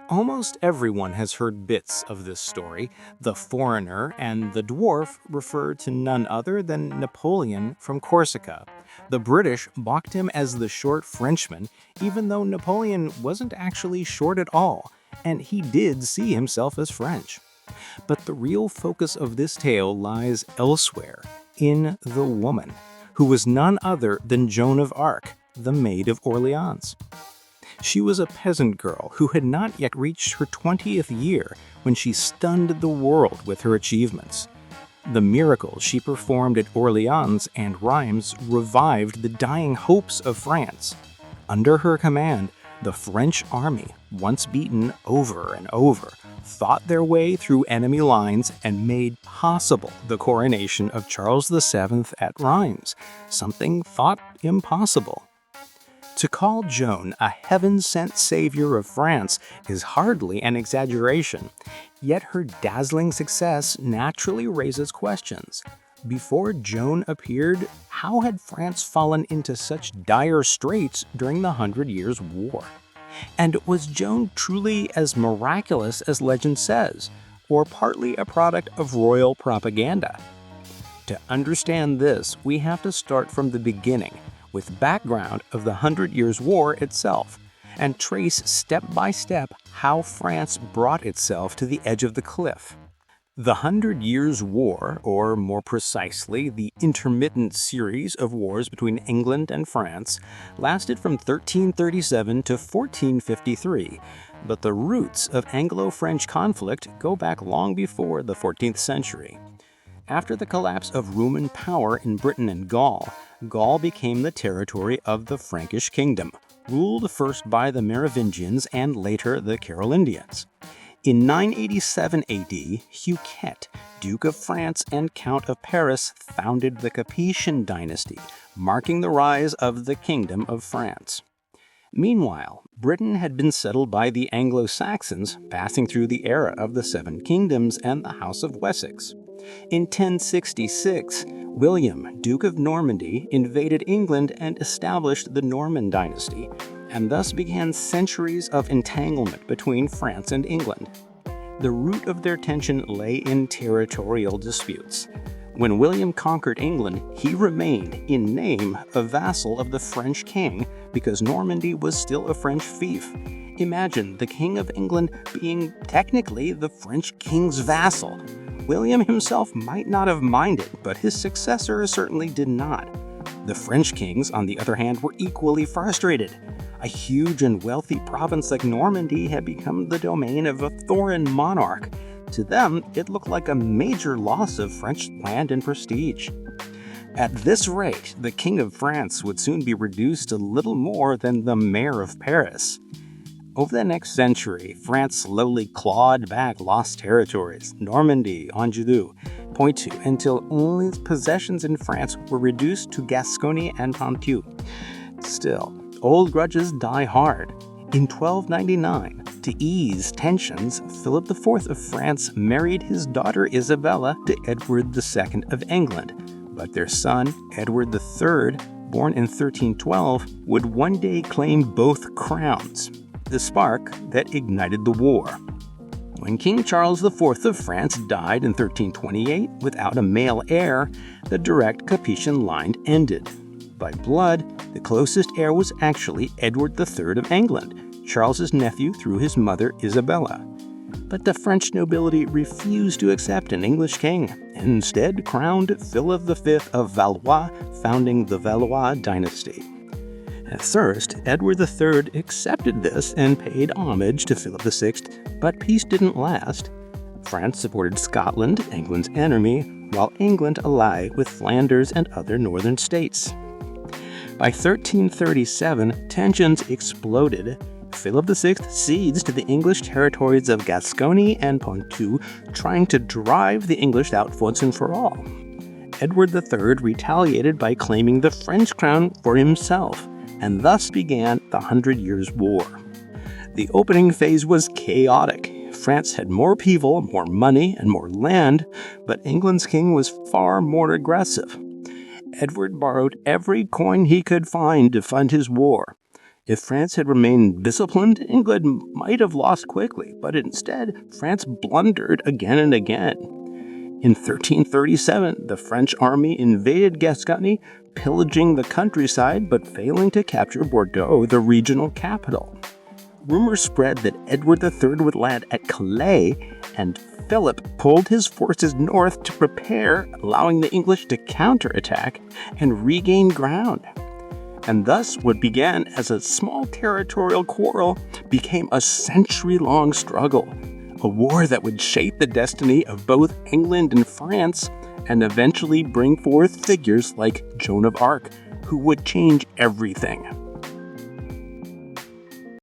Almost everyone has heard bits of this story. The foreigner and the dwarf refer to none other than Napoleon from Corsica. The British mocked him as the short Frenchman, even though Napoleon wasn't actually short at all, and he did see himself as French. But the real focus of this tale lies elsewhere, in the woman, who was none other than Joan of Arc, the Maid of Orleans. She was a peasant girl who had not yet reached her 20th year when she stunned the world with her achievements. The miracles she performed at Orleans and Rheims revived the dying hopes of France. Under her command, the French army, once beaten over and over, fought their way through enemy lines and made possible the coronation of Charles VII at Rheims, something thought impossible. To call Joan a heaven-sent savior of France is hardly an exaggeration, yet her dazzling success naturally raises questions. Before Joan appeared, how had France fallen into such dire straits during the Hundred Years' War? And was Joan truly as miraculous as legend says, or partly a product of royal propaganda? To understand this, we have to start from the beginning, with background of the Hundred Years' War itself, and trace step by step how France brought itself to the edge of the cliff. The Hundred Years' War, or more precisely, the intermittent series of wars between England and France, lasted from 1337 to 1453, but the roots of Anglo-French conflict go back long before the 14th century. After the collapse of Roman power in Britain and Gaul, Gaul became the territory of the Frankish kingdom, ruled first by the Merovingians and later the Carolingians. In 987 AD, Huguet, Duke of France and Count of Paris, founded the Capetian dynasty, marking the rise of the Kingdom of France. Meanwhile, Britain had been settled by the Anglo-Saxons, passing through the era of the Seven Kingdoms and the House of Wessex. In 1066, William, Duke of Normandy, invaded England and established the Norman dynasty, and thus began centuries of entanglement between France and England. The root of their tension lay in territorial disputes. When William conquered England, he remained, in name, a vassal of the French king because Normandy was still a French fief. Imagine the King of England being technically the French king's vassal. William himself might not have minded, but his successor certainly did not. The French kings, on the other hand, were equally frustrated. A huge and wealthy province like Normandy had become the domain of a foreign monarch. To them, it looked like a major loss of French land and prestige. At this rate, the King of France would soon be reduced to little more than the mayor of Paris. Over the next century, France slowly clawed back lost territories, Normandy, Anjou, Poitou, until only its possessions in France were reduced to Gascony and Poitou. Still, old grudges die hard. In 1299, to ease tensions, Philip IV of France married his daughter Isabella to Edward II of England, but their son, Edward III, born in 1312, would one day claim both crowns, the spark that ignited the war. When King Charles IV of France died in 1328 without a male heir, the direct Capetian line ended. By blood, the closest heir was actually Edward III of England, Charles's nephew through his mother Isabella. But the French nobility refused to accept an English king, and instead crowned Philip V of Valois, founding the Valois dynasty. At first, Edward III accepted this and paid homage to Philip VI, but peace didn't last. France supported Scotland, England's enemy, while England allied with Flanders and other northern states. By 1337, tensions exploded. Philip VI ceded to the English territories of Gascony and Poitou, trying to drive the English out once and for all. Edward III retaliated by claiming the French crown for himself, and thus began the Hundred Years' War. The opening phase was chaotic. France had more people, more money, and more land, but England's king was far more aggressive. Edward borrowed every coin he could find to fund his war. If France had remained disciplined, England might have lost quickly, but instead, France blundered again and again. In 1337, the French army invaded Gascony, pillaging the countryside but failing to capture Bordeaux, the regional capital. Rumors spread that Edward III would land at Calais, and Philip pulled his forces north to prepare, allowing the English to counterattack and regain ground. And thus, what began as a small territorial quarrel became a century-long struggle, a war that would shape the destiny of both England and France, and eventually bring forth figures like Joan of Arc, who would change everything.